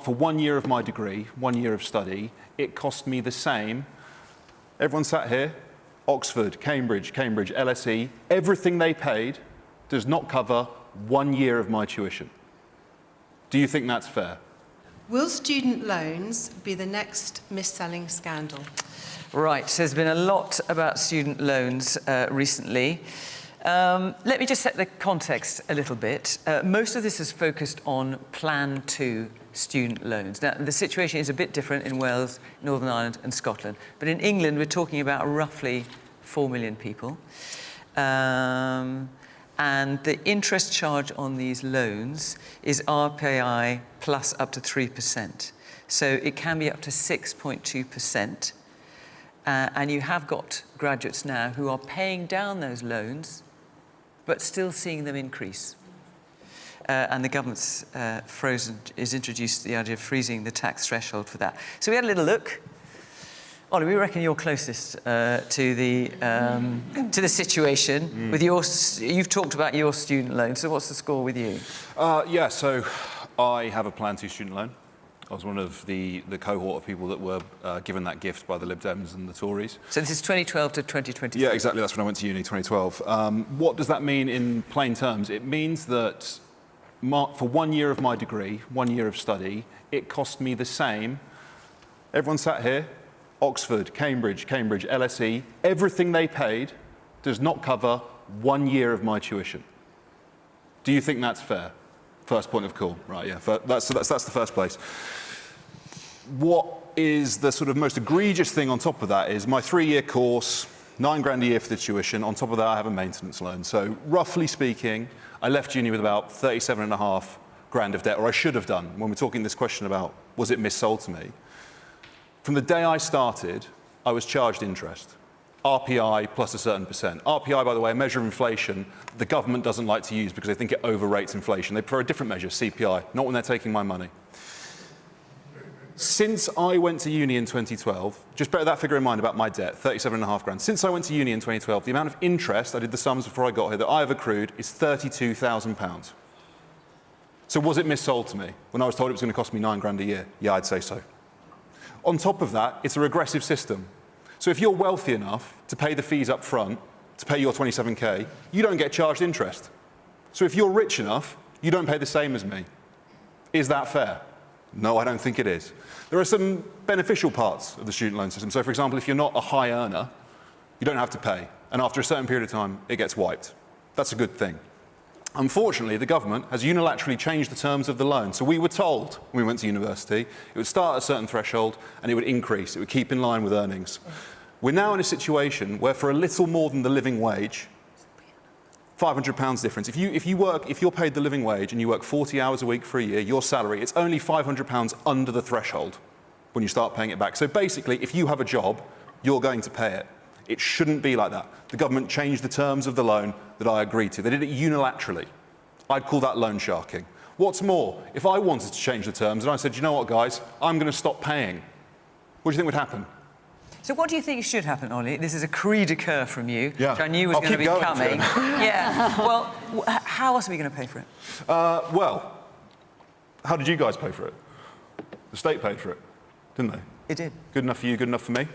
For 1 year of my degree, 1 year of study, it cost me the same. Everyone sat here, Oxford, Cambridge, LSE, everything they paid does not cover 1 year of my tuition. Do you think that's fair? Will student loans be the next mis-selling scandal? Right, so there's been a lot about student loans recently. Let me just set the context a little bit. Most of this is focused on Plan 2 student loans. Now, the situation is a bit different in Wales, Northern Ireland and Scotland. But in England, we're talking about roughly 4 million people. And the interest charge on these loans is RPI plus up to 3%. So it can be up to 6.2%. And you have got graduates now who are paying down those loans, but still seeing them increase. And the government's is introduced the idea of freezing the tax threshold for that. So we had a little look. Ollie, we reckon you're closest to the situation. With you've talked about your student loan. So what's the score with you? Yeah, so I have a Plan 2 student loan. I was one of the cohort of people that were given that gift by the Lib Dems and the Tories. So this is 2012 to 2023? Yeah, exactly. That's when I went to uni, 2012. What does that mean in plain terms? It means that for 1 year of my degree, 1 year of study, it cost me the same. Everyone sat here, Oxford, Cambridge, LSE, everything they paid does not cover 1 year of my tuition. Do you think that's fair? First point of call, right, yeah. That's the first place. What is the sort of most egregious thing on top of that is my 3-year course, £9 grand a year for the tuition. On top of that, I have a maintenance loan. So roughly speaking, I left uni with about 37.5 grand of debt, or I should have done, when we're talking this question about was it missold to me. From the day I started, I was charged interest. RPI plus a certain percent. RPI, by the way, a measure of inflation the government doesn't like to use because they think it overrates inflation. They prefer a different measure, CPI, not when they're taking my money. Since I went to uni in 2012, just bear that figure in mind about my debt, 37.5 grand. Since I went to uni in 2012, the amount of interest, I did the sums before I got here, that I have accrued is £32,000. So was it missold to me when I was told it was going to cost me £9 grand a year? Yeah, I'd say so. On top of that, it's a regressive system. So if you're wealthy enough to pay the fees up front, to pay your 27k, you don't get charged interest. So if you're rich enough, you don't pay the same as me. Is that fair? No, I don't think it is. There are some beneficial parts of the student loan system. So for example, if you're not a high earner, you don't have to pay. And after a certain period of time, it gets wiped. That's a good thing. Unfortunately, the government has unilaterally changed the terms of the loan. So we were told when we went to university, it would start at a certain threshold and it would increase. It would keep in line with earnings. We're now in a situation where for a little more than the living wage, £500 difference. If you're paid the living wage and you work 40 hours a week for a year, your salary, it's only £500 under the threshold when you start paying it back. So basically, if you have a job, you're going to pay it. It shouldn't be like that. The government changed the terms of the loan that I agreed to. They did it unilaterally. I'd call that loan sharking. What's more, if I wanted to change the terms and I said, you know what, guys, I'm going to stop paying, what do you think would happen? So what do you think should happen, Ollie? This is a cri de coeur from you, yeah. which I knew was going to be coming. Yeah. Well, how else are we going to pay for it? Well, how did you guys pay for it? The state paid for it, didn't they? It did. Good enough for you, good enough for me.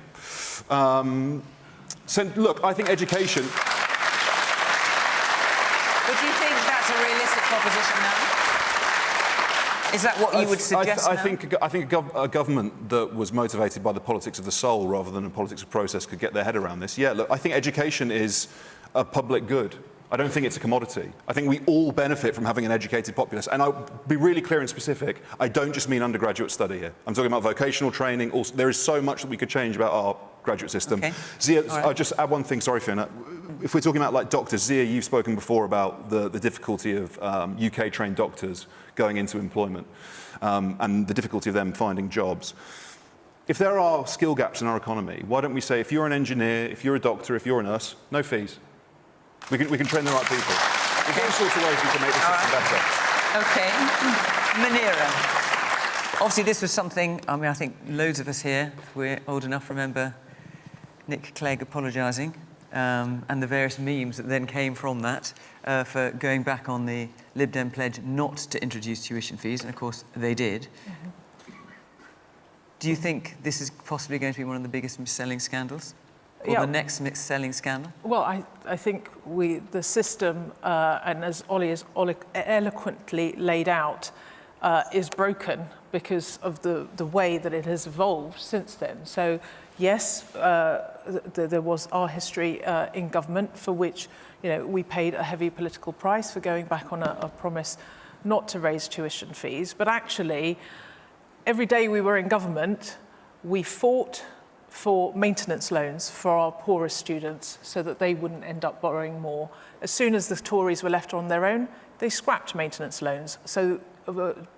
So, look, I think education... But do you think that's a realistic proposition now? Is that what you would suggest I think a government that was motivated by the politics of the soul rather than the politics of process could get their head around this. Yeah, look, I think education is a public good. I don't think it's a commodity. I think we all benefit from having an educated populace. And I'll be really clear and specific, I don't just mean undergraduate study here. I'm talking about vocational training. Also, there is so much that we could change about our graduate system. Okay. Zia, right. I'll just add one thing, sorry Fiona. If we're talking about like doctors, Zia, you've spoken before about the difficulty of UK-trained doctors going into employment and the difficulty of them finding jobs. If there are skill gaps in our economy, why don't we say if you're an engineer, if you're a doctor, if you're a nurse, no fees. We can train the right people. There's all sorts of ways we can make this system better. OK. Manira. Obviously, this was something, I mean, I think loads of us here, we're old enough, remember Nick Clegg apologising and the various memes that then came from that for going back on the Lib Dem pledge not to introduce tuition fees, and of course they did. Do you think this is possibly going to be one of the biggest mis-selling scandals? Or the next mis-selling scandal? Well, I think the system, and as Ollie has eloquently laid out, is broken because of the way that it has evolved since then. So, yes, there was our history in government for which, we paid a heavy political price for going back on a promise not to raise tuition fees. But actually, every day we were in government, we fought for maintenance loans for our poorest students so that they wouldn't end up borrowing more. As soon as the Tories were left on their own, they scrapped maintenance loans. So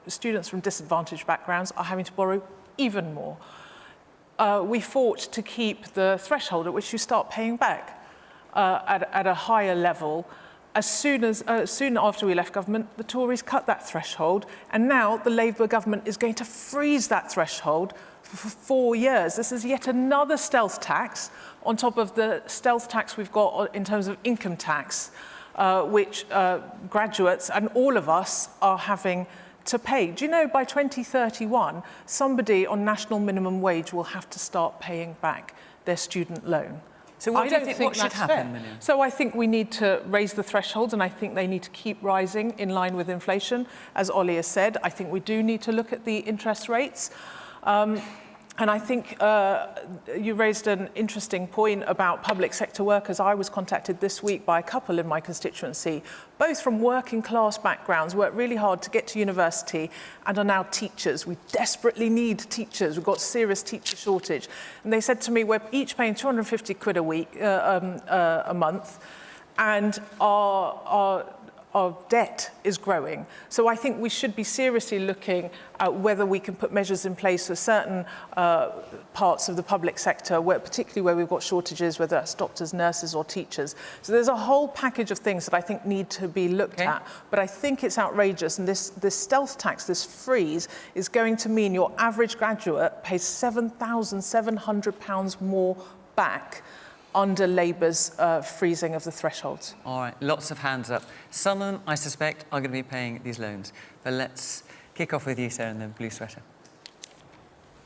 students from disadvantaged backgrounds are having to borrow even more. We fought to keep the threshold at which you start paying back at a higher level. Soon after we left government, the Tories cut that threshold, and now the Labour government is going to freeze that threshold for 4 years. This is yet another stealth tax on top of the stealth tax we've got in terms of income tax, which graduates and all of us are having to pay. Do you know by 2031, somebody on national minimum wage will have to start paying back their student loan? So what do you think should happen, Miriam? So I think we need to raise the thresholds, and I think they need to keep rising in line with inflation. As Ollie has said, I think we do need to look at the interest rates. And I think you raised an interesting point about public sector workers. I was contacted this week by a couple in my constituency, both from working class backgrounds, worked really hard to get to university and are now teachers. We desperately need teachers. We've got serious teacher shortage. And they said to me, we're each paying 250 quid a week, a month, and our debt is growing. So I think we should be seriously looking at whether we can put measures in place for certain parts of the public sector, particularly where we've got shortages, whether that's doctors, nurses or teachers. So there's a whole package of things that I think need to be looked at, but I think it's outrageous. And this stealth tax, this freeze, is going to mean your average graduate pays £7,700 more back under Labour's freezing of the thresholds. All right, lots of hands up. Some of them, I suspect, are going to be paying these loans. But let's kick off with you, Sarah, in the blue sweater.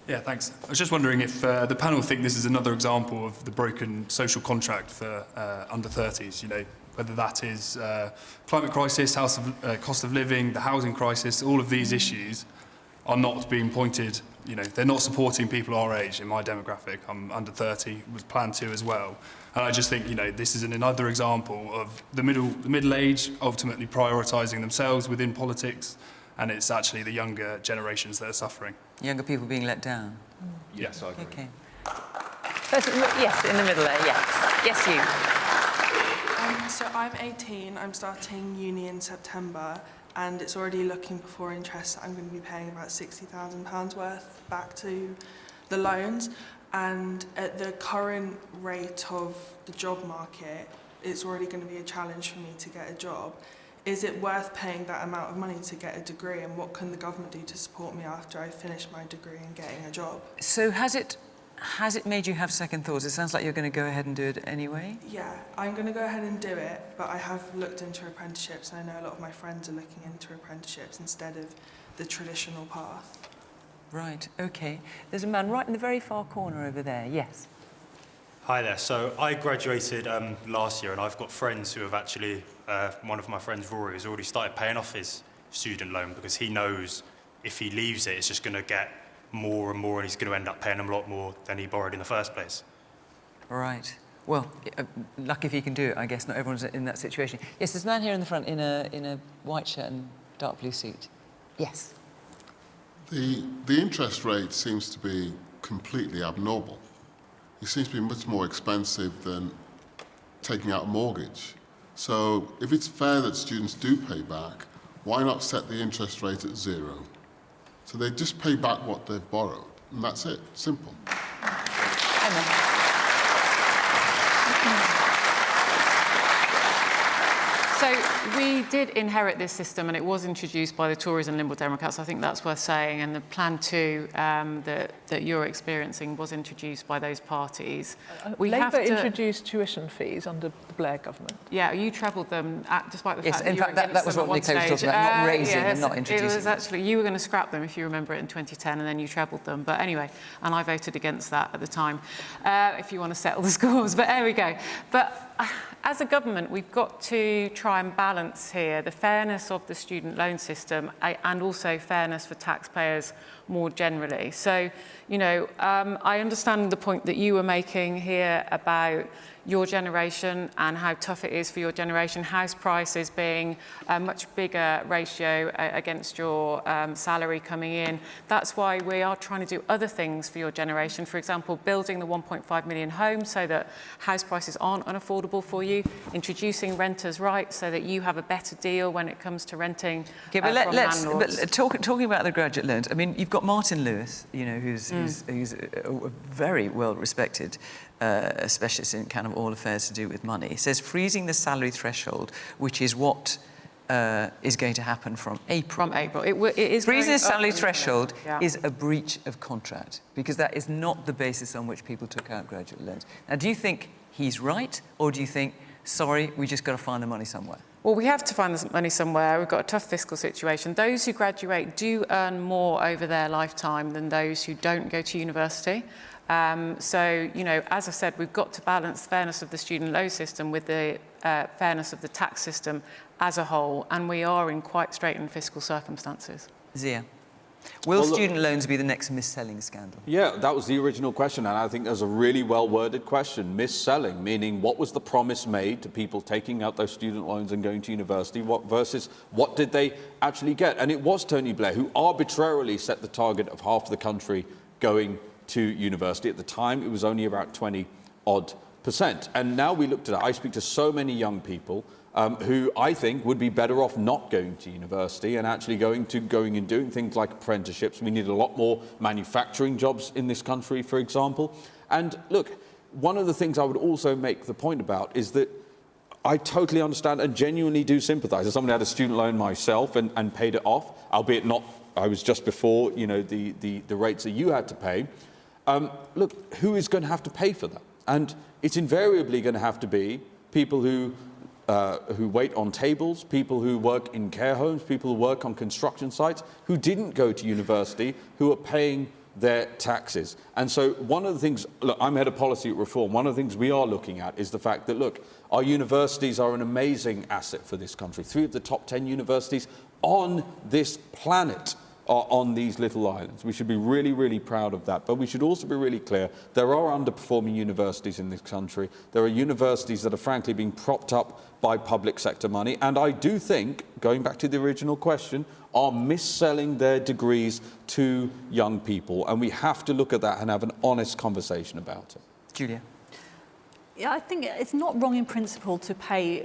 Yeah, thanks. I was just wondering if the panel think this is another example of the broken social contract for under-30s, whether that is climate crisis, cost of living, the housing crisis, all of these issues are not being pointed. They're not supporting people our age in my demographic. I'm under 30, was planned to as well. And I just think, this is another example of the middle age ultimately prioritising themselves within politics, and it's actually the younger generations that are suffering. Younger people being let down? Yes, I agree. Okay. Yes, in the middle there, yes. Yes, you. So I'm 18, I'm starting uni in September, and it's already looking before interest I'm going to be paying about £60,000 worth back to the loans, and at the current rate of the job market it's already going to be a challenge for me to get a job. Is it worth paying that amount of money to get a degree, and what can the government do to support me after I finish my degree and getting a job? So has it made you have second thoughts? It sounds like you're going to go ahead and do it anyway. Yeah, I'm going to go ahead and do it, but I have looked into apprenticeships, and I know a lot of my friends are looking into apprenticeships instead of the traditional path. Right, okay. There's a man right in the very far corner over there. Yes. Hi there. So I graduated last year, and I've got friends who have actually, one of my friends, Rory, has already started paying off his student loan because he knows if he leaves it, it's just going to get more and more, and he's going to end up paying them a lot more than he borrowed in the first place. Right. Well, lucky if he can do it, I guess. Not everyone's in that situation. Yes, there's a man here in the front in a white shirt and dark blue suit. Yes. The interest rate seems to be completely abnormal. It seems to be much more expensive than taking out a mortgage. So if it's fair that students do pay back, why not set the interest rate at 0? So they just pay back what they've borrowed, and that's it. Simple. So we did inherit this system, and it was introduced by the Tories and Liberal Democrats. I think that's worth saying. And the Plan 2 that you're experiencing was introduced by those parties. Labour introduced tuition fees under the Blair government. Yeah, you trebled them, despite the Yes, fact that in you were fact, that against was them what at one Nicola was stage. talking about, not raising Yes, and not introducing It was them. actually, you were going to scrap them, if you remember it, in 2010, and then you trebled them. But anyway, and I voted against that at the time, if you want to settle the scores. But there we go. But as a government, we've got to try and balance here the fairness of the student loan system and also fairness for taxpayers more generally. So, you know, I understand the point that you were making here about your generation and how tough it is for your generation, house prices being a much bigger ratio against your salary coming in. That's why we are trying to do other things for your generation. For example, building the 1.5 million homes so that house prices aren't unaffordable for you, introducing renters' rights so that you have a better deal when it comes to renting from landlords. But talking about the graduate loans, I mean, you've got Martin Lewis, you know, who's a very well-respected specialist in kind of all affairs to do with money. He says freezing the salary threshold, which is what is going to happen from April. From April. It is freezing the salary up, threshold yeah. is a breach of contract, because that is not the basis on which people took out graduate loans. Now, do you think he's right, or do you think, sorry, we just got to find the money somewhere? Well, we have to find the money somewhere. We've got a tough fiscal situation. Those who graduate do earn more over their lifetime than those who don't go to university. So, you know, as I said, we've got to balance the fairness of the student loan system with the fairness of the tax system as a whole, and we are in quite straitened fiscal circumstances. Zia, will student loans be the next misselling scandal? Yeah, that was the original question, and I think there's a really well-worded question. Misselling, meaning what was the promise made to people taking out those student loans and going to university versus what did they actually get? And it was Tony Blair who arbitrarily set the target of half the country going to university. At the time, it was only about 20-odd%. And now we looked at it. I speak to so many young people who I think would be better off not going to university and actually going and doing things like apprenticeships. We need a lot more manufacturing jobs in this country, for example. And look, one of the things I would also make the point about is that I totally understand and genuinely do sympathise. As someone who had a student loan myself and paid it off, albeit not, I was just before, you know, the rates that you had to pay. Look, who is going to have to pay for that? And it's invariably going to have to be people who wait on tables, people who work in care homes, people who work on construction sites, who didn't go to university, who are paying their taxes. And so one of the things, look, I'm head of policy at Reform, one of the things we are looking at is the fact that, look, our universities are an amazing asset for this country. 3 of the top 10 universities on this planet are on these little islands. We should be really, really proud of that. But we should also be really clear, there are underperforming universities in this country. There are universities that are frankly being propped up by public sector money. And I do think, going back to the original question, are mis-selling their degrees to young people. And we have to look at that and have an honest conversation about it. Julia? Yeah, I think it's not wrong in principle to pay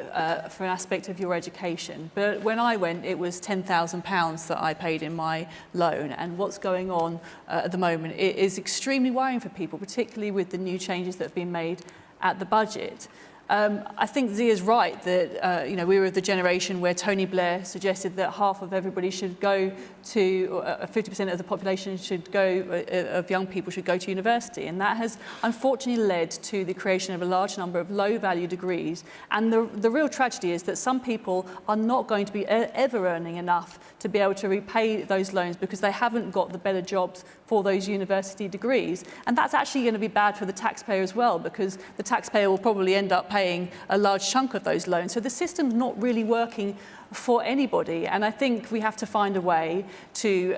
for an aspect of your education. But when I went, it was £10,000 that I paid in my loan. And what's going on at the moment is extremely worrying for people, particularly with the new changes that have been made at the budget. I think Zia's right that you know, we were the generation where Tony Blair suggested that half of everybody should go to, 50% of the population should go, of young people should go to university, and that has unfortunately led to the creation of a large number of low-value degrees. And the real tragedy is that some people are not going to be ever earning enough to be able to repay those loans because they haven't got the better jobs for those university degrees. And that's actually going to be bad for the taxpayer as well, because the taxpayer will probably end up paying a large chunk of those loans. So the system's not really working for anybody. And I think we have to find a way to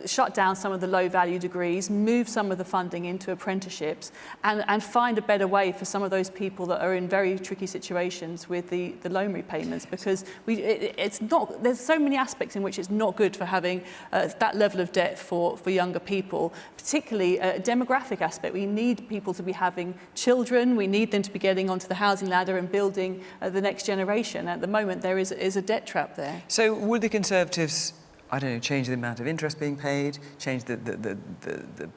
shut down some of the low-value degrees, move some of the funding into apprenticeships, and find a better way for some of those people that are in very tricky situations with the loan repayments, because it's not, there's so many aspects in which it's not good for having that level of debt for younger people, particularly a demographic aspect. We need people to be having children, we need them to be getting onto the housing ladder and building the next generation. At the moment, there is a debt trap there. So would the Conservatives, I don't know, change the amount of interest being paid, change the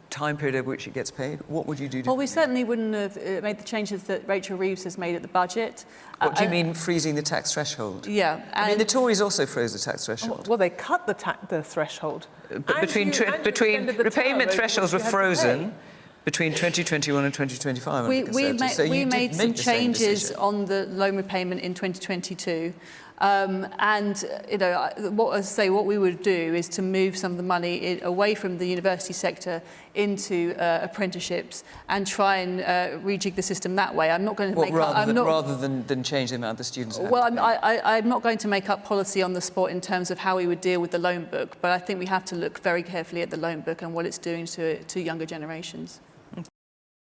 time period over which it gets paid? What would you do? Well, we certainly wouldn't have made the changes that Rachel Reeves has made at the budget. What do you mean freezing the tax threshold? Yeah. I mean, the Tories also froze the tax threshold. Well, they cut the threshold. But between repayment thresholds were frozen between 2021 and 2025. We made some changes on the loan repayment in 2022. And you know, what we would do is to move some of the money away from the university sector into apprenticeships and try and rejig the system that way. I'm not going to rather than change the amount the students have. Well, I'm not going to make up policy on the spot in terms of how we would deal with the loan book, but I think we have to look very carefully at the loan book and what it's doing to younger generations.